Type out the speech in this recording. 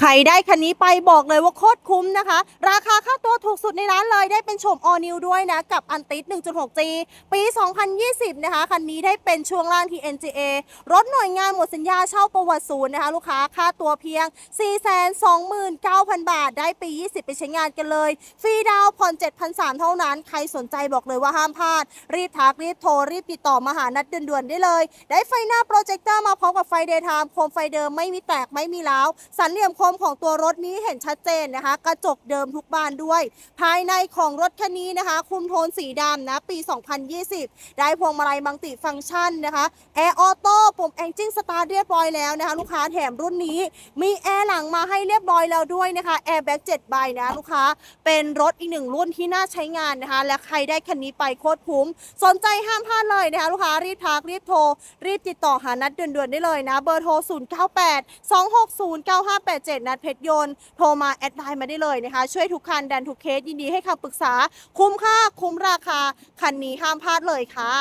ใครได้คันนี้ไปบอกเลยว่าโคตรคุ้มนะคะราคาค่าตัวถูกสุดในร้านเลยได้เป็นโฉม All New ด้วยนะกับ Antit 1.6G ปี 2020 นะคะคันนี้ได้เป็นช่วงล่าง TNGA รถหน่วยงานหมดสัญญาเช่าประวัติศูนย์นะคะลูกค้าค่าตัวเพียง 429,000 บาทได้ปี 20 ไปใช้งานกันเลยฟรีดาวผ่อน 7,300 เท่านั้นใครสนใจบอกเลยว่าห้ามพลาดรีบทักรีบโทรรีบติดต่อมาหานัดด่วนๆได้เลยได้ไฟหน้าโปรเจคเตอร์มาพร้อมกับไฟเดย์ไทม์โคมไฟเดิมไม่มีแตกไม่มีร้าวสันเหลี่ยมคมของตัวรถนี้เห็นชัดเจนนะคะกระจกเดิมทุกบานด้วยภายในของรถคันนี้นะคะคุมโทนสีดำนะปี 2020 ได้พวงมาลัยมัลติฟังก์ชันนะคะแอร์ออโต้ปุ่มเอนจินสตาร์ทเรียบร้อยแล้วนะคะลูกค้าแถมรุ่นนี้มีแอร์หลังมาให้เรียบร้อยแล้วด้วยนะคะแอร์แบ็ก7 ใบนะลูกค้าเป็นรถอีกหนึ่งรุ่นที่น่าใช้งานนะคะและใครได้คันนี้ไปโคตรคุ้มสนใจห้ามพลาดเลยนะคะลูกค้ารีบทักรีบโทรรีบติดต่อหานัดด่วนๆได้เลยนะเบอร์โทร 0982609587 นัดเพชรยนต์โทรมาแอดไลน์มาได้เลยนะคะช่วยทุกคันดันทุกเคสยินดีให้คำปรึกษาคุ้มค่าคุ้มราคาคันนี้ห้ามพลาดเลยค่ะ